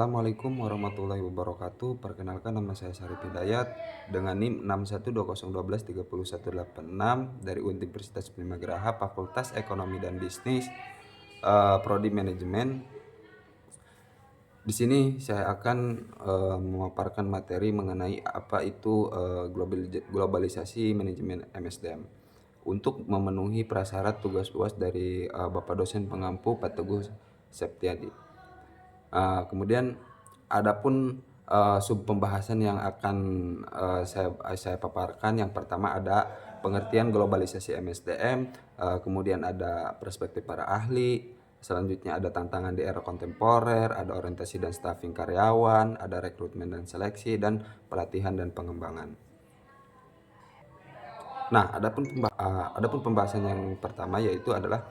Assalamualaikum warahmatullahi wabarakatuh. Perkenalkan, nama saya Syarif Hidayat dengan NIM 612012186 dari Universitas Primagraha, Fakultas Ekonomi dan Bisnis, Prodi Manajemen. Di sini saya akan memaparkan materi mengenai apa itu globalisasi manajemen MSDM untuk memenuhi prasyarat tugas UAS dari Bapak dosen pengampu Pak Teguh Septiadi. Kemudian adapun sub pembahasan yang akan saya paparkan, yang pertama ada pengertian globalisasi MSDM, kemudian ada perspektif para ahli, selanjutnya ada tantangan di era kontemporer, ada orientasi dan staffing karyawan, ada rekrutmen dan seleksi, dan pelatihan dan pengembangan. Nah, adapun pembahasan yang pertama yaitu adalah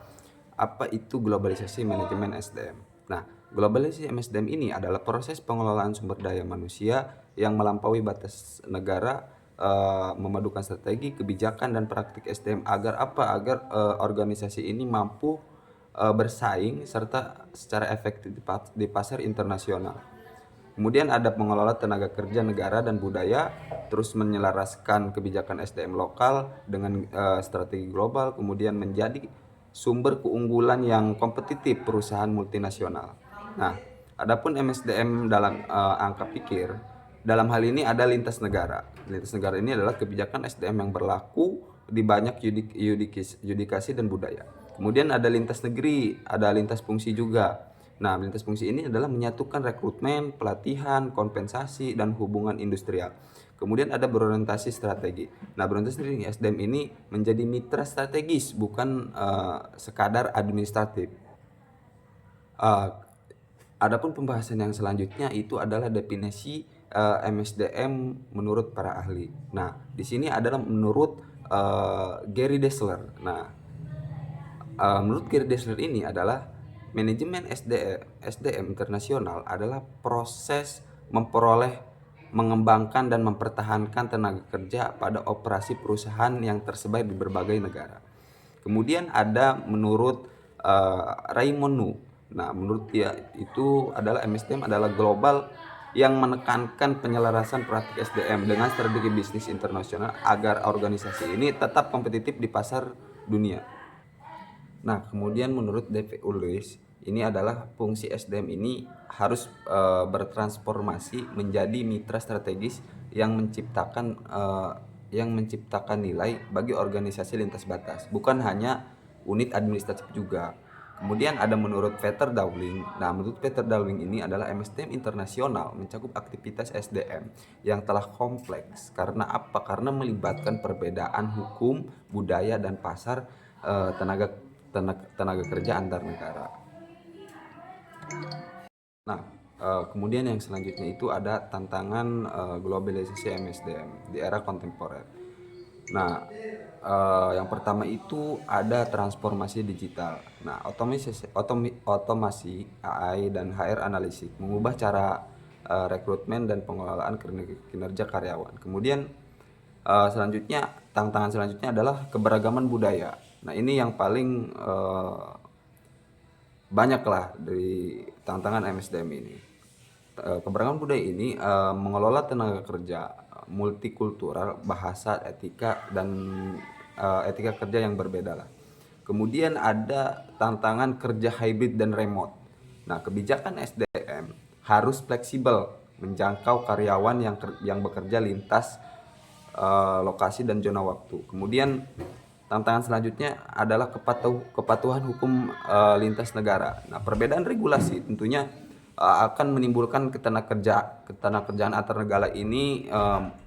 apa itu globalisasi manajemen SDM. Nah, globalisasi MSDM ini adalah proses pengelolaan sumber daya manusia yang melampaui batas negara, memadukan strategi, kebijakan, dan praktik SDM agar apa? Agar organisasi ini mampu bersaing serta secara efektif di pasar internasional. Kemudian ada pengelola tenaga kerja negara dan budaya, terus menyelaraskan kebijakan SDM lokal dengan strategi global, kemudian menjadi sumber keunggulan yang kompetitif perusahaan multinasional. Nah, adapun MSDM dalam angka pikir, dalam hal ini ada lintas negara. Lintas negara ini adalah kebijakan SDM yang berlaku di banyak yudikasi dan budaya. Kemudian ada lintas negeri, ada lintas fungsi juga. Nah, lintas fungsi ini adalah menyatukan rekrutmen, pelatihan, kompensasi, dan hubungan industrial. Kemudian ada berorientasi strategi. Nah, berorientasi strategi SDM ini menjadi mitra strategis, bukan sekadar administratif. Adapun pembahasan yang selanjutnya itu adalah definisi MSDM menurut para ahli. Nah, di sini adalah menurut Gary Dessler. Nah, menurut Gary Dessler ini adalah manajemen SDM internasional adalah proses memperoleh, mengembangkan, dan mempertahankan tenaga kerja pada operasi perusahaan yang tersebar di berbagai negara. Kemudian ada menurut Raymond Nu. Nah, menurut dia itu adalah MSDM adalah global yang menekankan penyelarasan praktik SDM dengan strategi bisnis internasional agar organisasi ini tetap kompetitif di pasar dunia. Nah, kemudian menurut D.V. Ulrich, ini adalah fungsi SDM ini harus bertransformasi menjadi mitra strategis yang menciptakan nilai bagi organisasi lintas batas, bukan hanya unit administratif juga. Kemudian ada menurut Peter Dowling. Nah, menurut Peter Dowling ini adalah MSDM internasional mencakup aktivitas SDM yang telah kompleks. Karena apa? Karena melibatkan perbedaan hukum, budaya, dan pasar tenaga kerja antar negara. Nah, kemudian yang selanjutnya itu ada tantangan globalisasi MSDM di era kontemporer. Nah, yang pertama itu ada transformasi digital. Nah, otomasi AI dan HR analisis mengubah cara rekrutmen dan pengelolaan kinerja karyawan. Kemudian selanjutnya, tantangan selanjutnya adalah keberagaman budaya. Nah, ini yang paling banyak lah dari tantangan MSDM ini. Keberagaman budaya ini mengelola tenaga kerja multikultural, bahasa, etika, dan etika kerja yang berbeda lah. Kemudian ada tantangan kerja hybrid dan remote. Nah, kebijakan SDM harus fleksibel menjangkau karyawan yang bekerja lintas lokasi dan zona waktu. Kemudian tantangan selanjutnya adalah kepatuhan hukum lintas negara. Nah, perbedaan regulasi tentunya akan menimbulkan ketenagakerjaan antar negara ini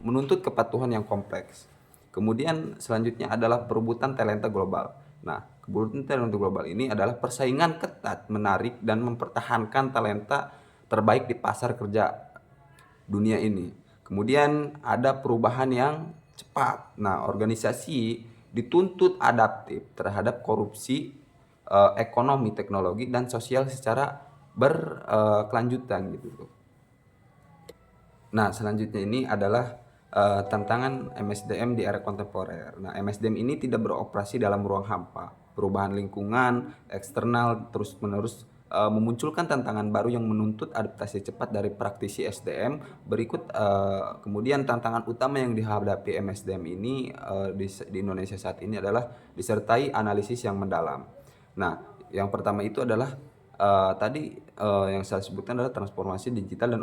menuntut kepatuhan yang kompleks. Kemudian selanjutnya adalah perebutan talenta global. Nah, perebutan talenta global ini adalah persaingan ketat, menarik, dan mempertahankan talenta terbaik di pasar kerja dunia ini. Kemudian ada perubahan yang cepat. Nah, organisasi dituntut adaptif terhadap korupsi, ekonomi, teknologi, dan sosial secara berkelanjutan gitu. Nah, selanjutnya ini adalah tantangan MSDM di era kontemporer. Nah, MSDM ini tidak beroperasi dalam ruang hampa. Perubahan lingkungan eksternal terus-menerus memunculkan tantangan baru yang menuntut adaptasi cepat dari praktisi SDM. Berikut kemudian tantangan utama yang dihadapi MSDM ini di Indonesia saat ini adalah disertai analisis yang mendalam. Nah, yang pertama itu adalah tadi yang saya sebutkan adalah transformasi digital dan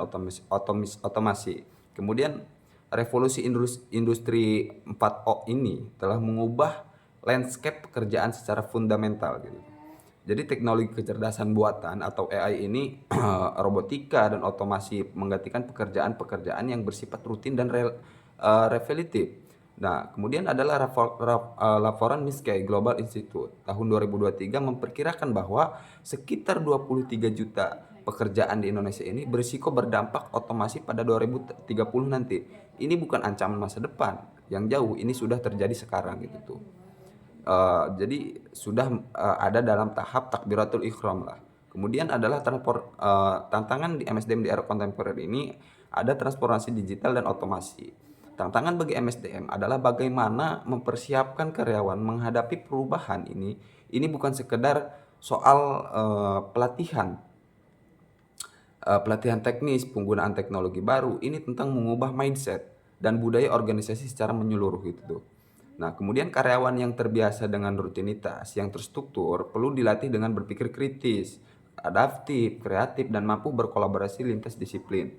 otomasi. Kemudian revolusi industri 4.0 ini telah mengubah landscape pekerjaan secara fundamental gitu. Jadi teknologi kecerdasan buatan atau AI ini robotika dan otomasi menggantikan pekerjaan-pekerjaan yang bersifat rutin dan repetitif. Nah, kemudian adalah laporan MISCAI Global Institute tahun 2023 memperkirakan bahwa sekitar 23 juta pekerjaan di Indonesia ini berisiko berdampak otomasi pada 2030 nanti. Ini bukan ancaman masa depan yang jauh, ini sudah terjadi sekarang gitu tuh. Jadi sudah ada dalam tahap takbiratul ihram lah. Kemudian adalah tantangan di MSDM di era kontemporer ini ada transformasi digital dan otomasi. Tantangan bagi MSDM adalah bagaimana mempersiapkan karyawan menghadapi perubahan ini. Ini bukan sekedar soal pelatihan teknis, penggunaan teknologi baru. Ini tentang mengubah mindset dan budaya organisasi secara menyeluruh gitu tuh. Nah, kemudian karyawan yang terbiasa dengan rutinitas yang terstruktur perlu dilatih dengan berpikir kritis, adaptif, kreatif, dan mampu berkolaborasi lintas disiplin.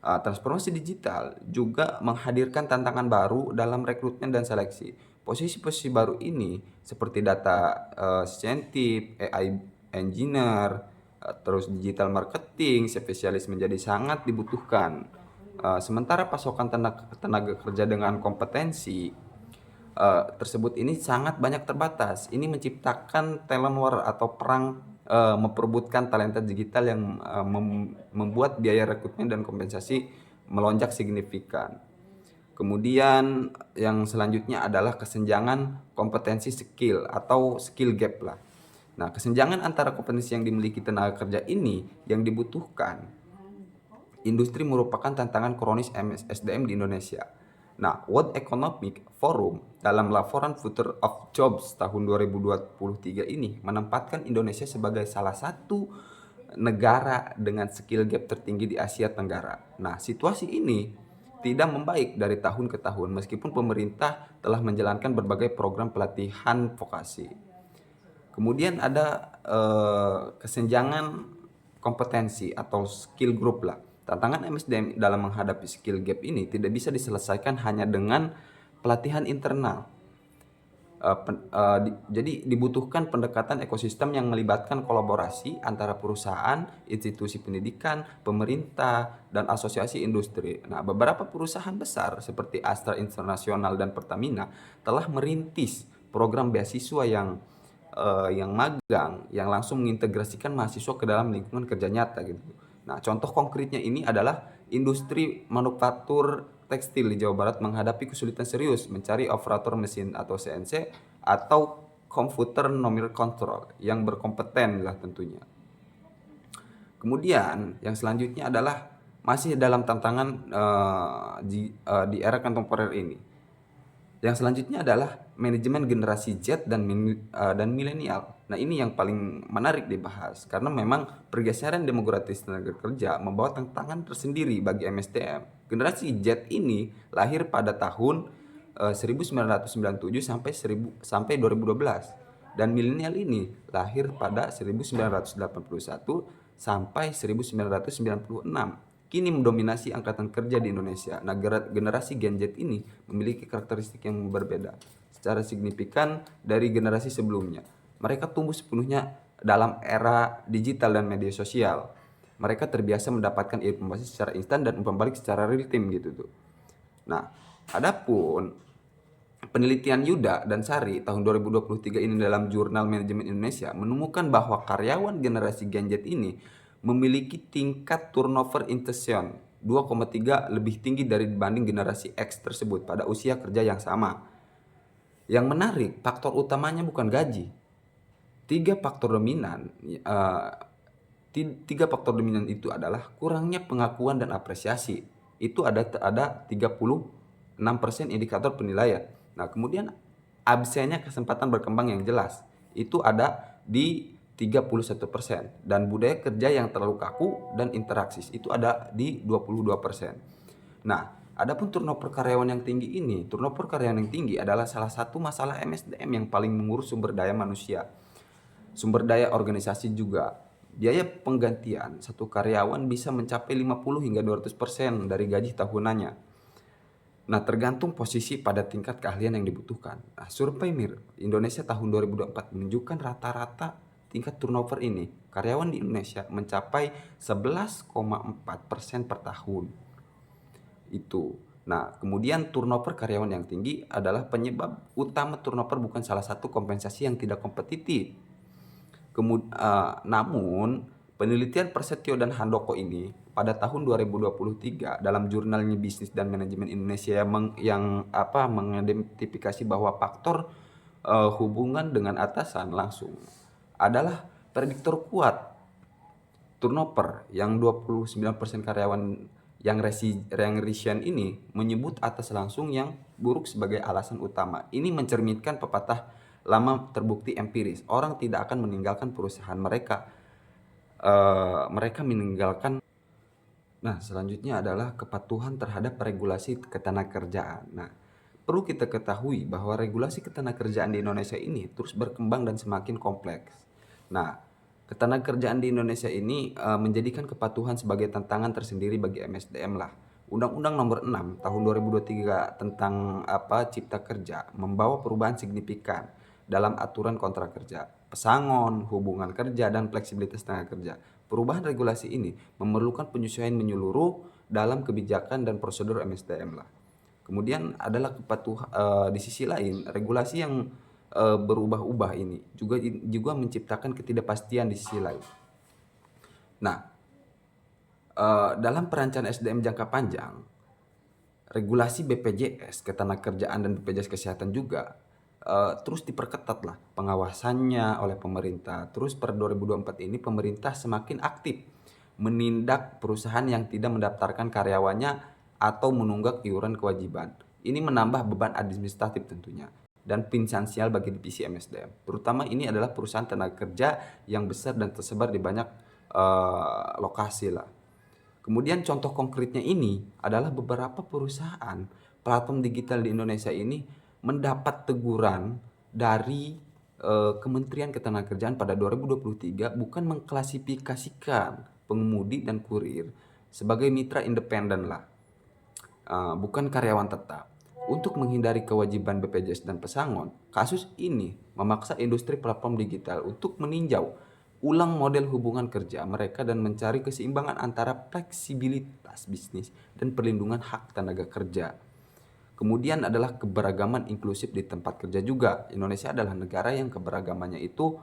Transformasi digital juga menghadirkan tantangan baru dalam rekrutmen dan seleksi. Posisi-posisi baru ini seperti data scientist, AI engineer, terus digital marketing, spesialis menjadi sangat dibutuhkan. Sementara pasokan tenaga kerja dengan kompetensi tersebut ini sangat banyak terbatas. Ini menciptakan talent war atau perang memperebutkan talenta digital yang membuat biaya rekrutmen dan kompensasi melonjak signifikan. Kemudian yang selanjutnya adalah kesenjangan kompetensi skill atau skill gap lah. Nah, kesenjangan antara kompetensi yang dimiliki tenaga kerja ini yang dibutuhkan industri merupakan tantangan kronis SDM di Indonesia. Nah, World Economic Forum dalam laporan Future of Jobs tahun 2023 ini menempatkan Indonesia sebagai salah satu negara dengan skill gap tertinggi di Asia Tenggara. Nah, situasi ini tidak membaik dari tahun ke tahun meskipun pemerintah telah menjalankan berbagai program pelatihan vokasi. Kemudian ada kesenjangan kompetensi atau skill group lah. Tantangan MSDM dalam menghadapi skill gap ini tidak bisa diselesaikan hanya dengan pelatihan internal. Jadi dibutuhkan pendekatan ekosistem yang melibatkan kolaborasi antara perusahaan, institusi pendidikan, pemerintah, dan asosiasi industri. Nah, beberapa perusahaan besar seperti Astra International dan Pertamina telah merintis program beasiswa yang magang, yang langsung mengintegrasikan mahasiswa ke dalam lingkungan kerja nyata gitu. Nah, contoh konkretnya ini adalah industri manufaktur tekstil di Jawa Barat menghadapi kesulitan serius mencari operator mesin atau CNC atau komputer numeric control yang berkompeten lah tentunya. Kemudian yang selanjutnya adalah masih dalam tantangan di era kontemporer ini. Yang selanjutnya adalah manajemen generasi Z dan milenial. Nah, ini yang paling menarik dibahas karena memang pergeseran demografis tenaga kerja membawa tantangan tersendiri bagi MSDM. Generasi Z ini lahir pada tahun 1997 sampai 2012 dan milenial ini lahir pada 1981 sampai 1996. Kini mendominasi angkatan kerja di Indonesia. Nah, generasi Gen Z ini memiliki karakteristik yang berbeda secara signifikan dari generasi sebelumnya. Mereka tumbuh sepenuhnya dalam era digital dan media sosial. Mereka terbiasa mendapatkan informasi secara instan dan umpan balik secara real time gitu tuh. Nah, adapun penelitian Yuda dan Sari tahun 2023 ini dalam Jurnal Manajemen Indonesia menemukan bahwa karyawan generasi Gen Z ini memiliki tingkat turnover intention 2,3 lebih tinggi dari dibanding generasi X tersebut pada usia kerja yang sama. Yang menarik, faktor utamanya bukan gaji. Tiga faktor dominan itu adalah kurangnya pengakuan dan apresiasi. Itu ada 36% indikator penilaian. Nah, kemudian absennya kesempatan berkembang yang jelas. Itu ada di 31%, dan budaya kerja yang terlalu kaku dan interaksis itu ada di 22%. Nah, adapun turnover karyawan yang tinggi ini, turnover karyawan yang tinggi adalah salah satu masalah MSDM yang paling mengurus sumber daya manusia, sumber daya organisasi juga. Biaya penggantian satu karyawan bisa mencapai 50 hingga 200% dari gaji tahunannya. Nah, tergantung posisi pada tingkat keahlian yang dibutuhkan. Nah, survei MIR Indonesia tahun 2024 menunjukkan rata-rata tingkat turnover ini. Karyawan di Indonesia mencapai 11,4% per tahun. Itu. Nah, kemudian turnover karyawan yang tinggi adalah penyebab utama turnover, bukan salah satu kompensasi yang tidak kompetitif. Namun, penelitian Persetio dan Handoko ini pada tahun 2023 dalam jurnalnya Bisnis dan Manajemen Indonesia yang mengidentifikasi bahwa faktor hubungan dengan atasan langsung adalah prediktor kuat turnover, yang 29% karyawan yang resign ini menyebut atas langsung yang buruk sebagai alasan utama. Ini mencerminkan pepatah lama terbukti empiris. Orang tidak akan meninggalkan perusahaan mereka. Mereka meninggalkan. Nah, selanjutnya adalah kepatuhan terhadap regulasi ketenagakerjaan. Nah, perlu kita ketahui bahwa regulasi ketenagakerjaan di Indonesia ini terus berkembang dan semakin kompleks. Nah, ketenagakerjaan di Indonesia ini menjadikan kepatuhan sebagai tantangan tersendiri bagi MSDM lah. Undang-Undang Nomor 6 Tahun 2023 tentang Cipta Kerja membawa perubahan signifikan dalam aturan kontrak kerja, pesangon, hubungan kerja, dan fleksibilitas tenaga kerja. Perubahan regulasi ini memerlukan penyesuaian menyeluruh dalam kebijakan dan prosedur MSDM lah. Kemudian adalah kepatuhan di sisi lain, regulasi yang berubah-ubah ini juga menciptakan ketidakpastian di sisi lain. Nah, dalam perencanaan SDM jangka panjang, regulasi BPJS Ketenagakerjaan dan BPJS Kesehatan juga terus diperketat lah pengawasannya oleh pemerintah. Terus per 2024 ini pemerintah semakin aktif menindak perusahaan yang tidak mendaftarkan karyawannya atau menunggak iuran kewajiban. Ini menambah beban administratif tentunya dan finansial bagi divisi MSDM. Terutama ini adalah perusahaan tenaga kerja yang besar dan tersebar di banyak lokasi lah. Kemudian contoh konkretnya ini adalah beberapa perusahaan platform digital di Indonesia ini mendapat teguran dari Kementerian Ketenagakerjaan pada 2023 bukan mengklasifikasikan pengemudi dan kurir sebagai mitra independen lah, bukan karyawan tetap. Untuk menghindari kewajiban BPJS dan pesangon, kasus ini memaksa industri platform digital untuk meninjau ulang model hubungan kerja mereka dan mencari keseimbangan antara fleksibilitas bisnis dan perlindungan hak tenaga kerja. Kemudian adalah keberagaman inklusif di tempat kerja juga. Indonesia adalah negara yang keberagamannya itu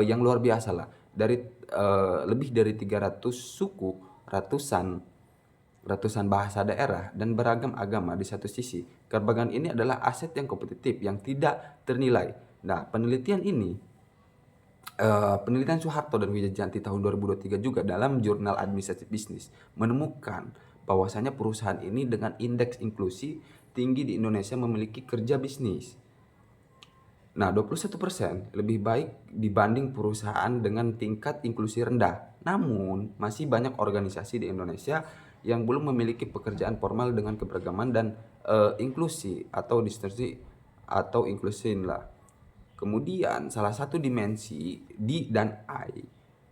yang luar biasa lah. Dari lebih dari 300 suku, ratusan bahasa daerah dan beragam agama di satu sisi. Keberagaman ini adalah aset yang kompetitif yang tidak ternilai. Nah, penelitian ini penelitian Soeharto dan Wijajanti tahun 2023 juga dalam jurnal Administratif Bisnis menemukan bahwasanya perusahaan ini dengan indeks inklusi tinggi di Indonesia memiliki kerja bisnis. Nah, 21% lebih baik dibanding perusahaan dengan tingkat inklusi rendah. Namun, masih banyak organisasi di Indonesia yang belum memiliki pekerjaan formal dengan keberagaman dan inklusi atau distorsi atau inklusi lah. Kemudian, salah satu dimensi D dan I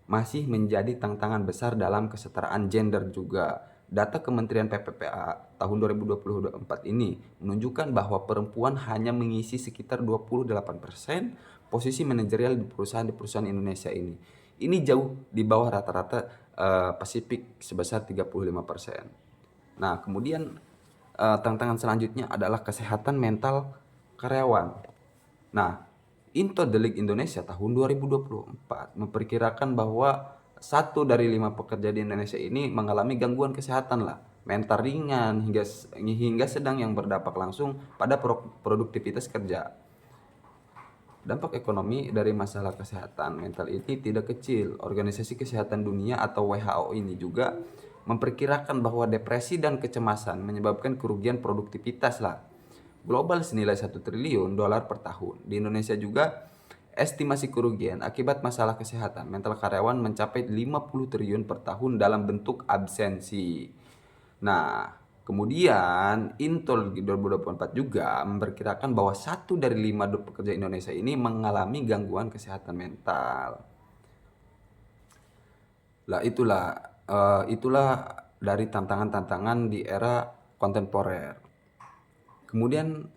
masih menjadi tantangan besar dalam kesetaraan gender juga. Data Kementerian PPPA tahun 2024 ini menunjukkan bahwa perempuan hanya mengisi sekitar 28% posisi manajerial di perusahaan Indonesia ini. Ini jauh di bawah rata-rata Pasifik sebesar 35%. Nah, kemudian tantangan selanjutnya adalah kesehatan mental karyawan. Nah, Intodelik Indonesia tahun 2024 memperkirakan bahwa 1 dari 5 pekerja di Indonesia ini mengalami gangguan kesehatan lah, mental ringan hingga sedang yang berdampak langsung pada produktivitas kerja. Dampak ekonomi dari masalah kesehatan mental ini tidak kecil. Organisasi Kesehatan Dunia atau WHO ini juga memperkirakan bahwa depresi dan kecemasan menyebabkan kerugian produktivitas lah global senilai $1 triliun per tahun. Di Indonesia juga estimasi kerugian akibat masalah kesehatan mental karyawan mencapai 50 triliun per tahun dalam bentuk absensi. Nah, kemudian Intol di 2024 juga memperkirakan bahwa 1 dari 5 pekerja Indonesia ini mengalami gangguan kesehatan mental. Lah itulah dari tantangan-tantangan di era kontemporer. Kemudian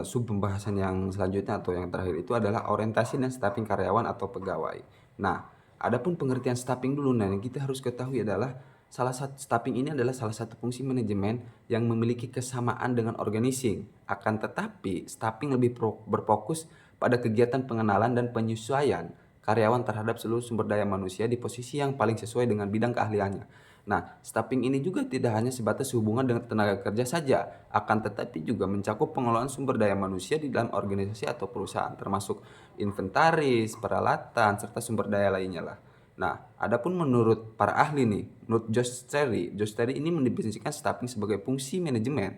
sub pembahasan yang selanjutnya atau yang terakhir itu adalah orientasi dan staffing karyawan atau pegawai. Nah, adapun pengertian staffing dulu, nah yang kita harus ketahui adalah staffing ini adalah salah satu fungsi manajemen yang memiliki kesamaan dengan organizing. Akan tetapi, staffing lebih berfokus pada kegiatan pengenalan dan penyesuaian karyawan terhadap seluruh sumber daya manusia di posisi yang paling sesuai dengan bidang keahliannya. Nah, staffing ini juga tidak hanya sebatas hubungan dengan tenaga kerja saja, akan tetapi juga mencakup pengelolaan sumber daya manusia di dalam organisasi atau perusahaan, termasuk inventaris, peralatan, serta sumber daya lainnya lah. Nah, adapun menurut para ahli nih, menurut Josh Terry ini mendefinisikan staffing sebagai fungsi manajemen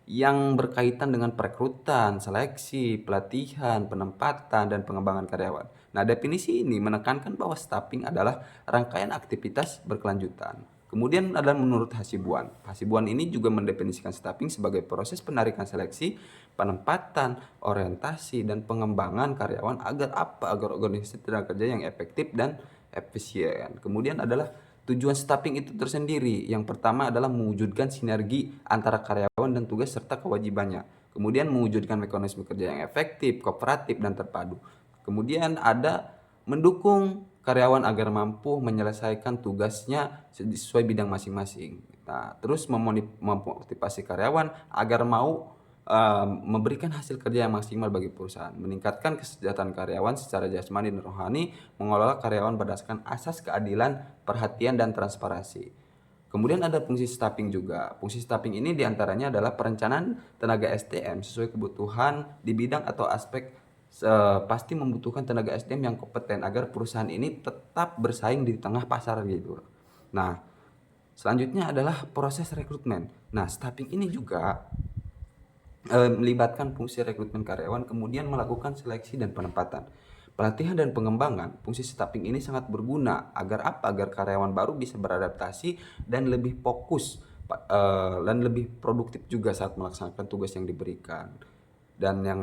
yang berkaitan dengan perekrutan, seleksi, pelatihan, penempatan, dan pengembangan karyawan. Nah, definisi ini menekankan bahwa staffing adalah rangkaian aktivitas berkelanjutan. Kemudian ada menurut Hasibuan. Hasibuan ini juga mendefinisikan staffing sebagai proses penarikan seleksi, penempatan, orientasi, dan pengembangan karyawan agar organisasi tenaga kerja yang efektif dan efisien. Kemudian adalah tujuan staffing itu tersendiri. Yang pertama adalah mewujudkan sinergi antara karyawan dan tugas serta kewajibannya. Kemudian mewujudkan mekanisme kerja yang efektif, kooperatif, dan terpadu. Kemudian ada mendukung karyawan agar mampu menyelesaikan tugasnya sesuai bidang masing-masing. Nah, terus memotivasi karyawan agar mau memberikan hasil kerja yang maksimal bagi perusahaan, meningkatkan kesejahteraan karyawan secara jasmani dan rohani, mengelola karyawan berdasarkan asas keadilan, perhatian, dan transparansi. Kemudian ada fungsi staffing juga. Fungsi staffing ini diantaranya adalah perencanaan tenaga SDM sesuai kebutuhan di bidang atau aspek pasti membutuhkan tenaga SDM yang kompeten agar perusahaan ini tetap bersaing di tengah pasar gitu. Nah, selanjutnya adalah proses rekrutmen. Nah, staffing ini juga melibatkan fungsi rekrutmen karyawan, kemudian melakukan seleksi dan penempatan. Pelatihan dan pengembangan fungsi staffing ini sangat berguna agar apa? Agar karyawan baru bisa beradaptasi dan lebih fokus dan lebih produktif juga saat melaksanakan tugas yang diberikan. Dan yang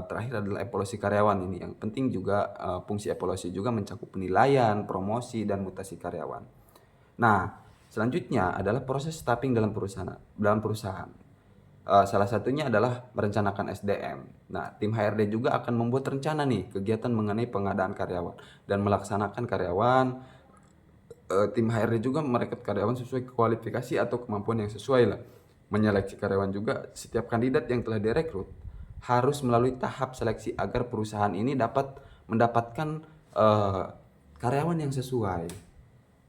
terakhir adalah evaluasi karyawan ini. Yang penting juga fungsi evaluasi juga mencakup penilaian, promosi, dan mutasi karyawan. Nah, selanjutnya adalah proses staffing dalam perusahaan. Salah satunya adalah merencanakan SDM. Nah, tim HRD juga akan membuat rencana nih kegiatan mengenai pengadaan karyawan dan melaksanakan karyawan. Tim HRD juga merekrut karyawan sesuai kualifikasi atau kemampuan yang sesuai lah. Menyeleksi karyawan juga, setiap kandidat yang telah direkrut harus melalui tahap seleksi agar perusahaan ini dapat mendapatkan karyawan yang sesuai.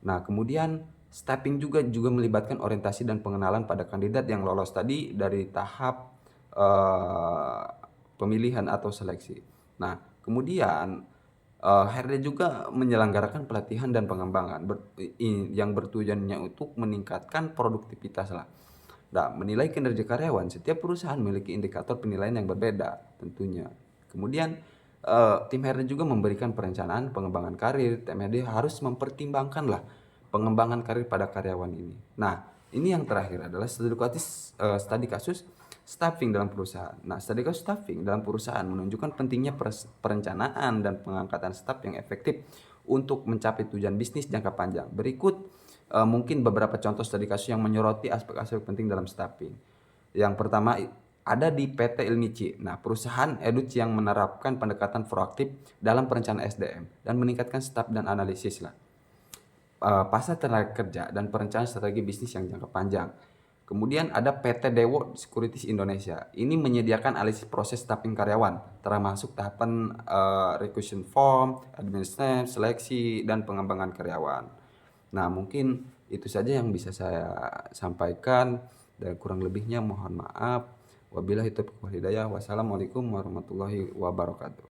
Nah, kemudian staffing juga melibatkan orientasi dan pengenalan pada kandidat yang lolos tadi dari tahap pemilihan atau seleksi. Nah, kemudian HRD juga menyelenggarakan pelatihan dan pengembangan yang bertujuannya untuk meningkatkan produktivitas lah. Nah, menilai kinerja karyawan, setiap perusahaan memiliki indikator penilaian yang berbeda tentunya. Kemudian tim HRD juga memberikan perencanaan pengembangan karir. Tim HRD harus mempertimbangkan lah pengembangan karir pada karyawan ini. Nah, ini yang terakhir adalah studi kasus staffing dalam perusahaan. Nah, studi kasus staffing dalam perusahaan menunjukkan pentingnya perencanaan dan pengangkatan staf yang efektif untuk mencapai tujuan bisnis jangka panjang. Berikut mungkin beberapa contoh studi kasus yang menyoroti aspek-aspek penting dalam staffing. Yang pertama ada di PT Ilmici. Nah, perusahaan Educ yang menerapkan pendekatan proaktif dalam perencanaan SDM dan meningkatkan staf dan analisis lah. Pasar tenaga kerja dan perencanaan strategi bisnis yang jangka panjang. Kemudian ada PT Dewo Securities Indonesia. Ini menyediakan analisis proses staffing karyawan, termasuk tahapan requisition form, administrasi, seleksi, dan pengembangan karyawan. Nah, mungkin itu saja yang bisa saya sampaikan dan kurang lebihnya mohon maaf. Wabillahi taufiq wal hidayah. Wassalamualaikum warahmatullahi wabarakatuh.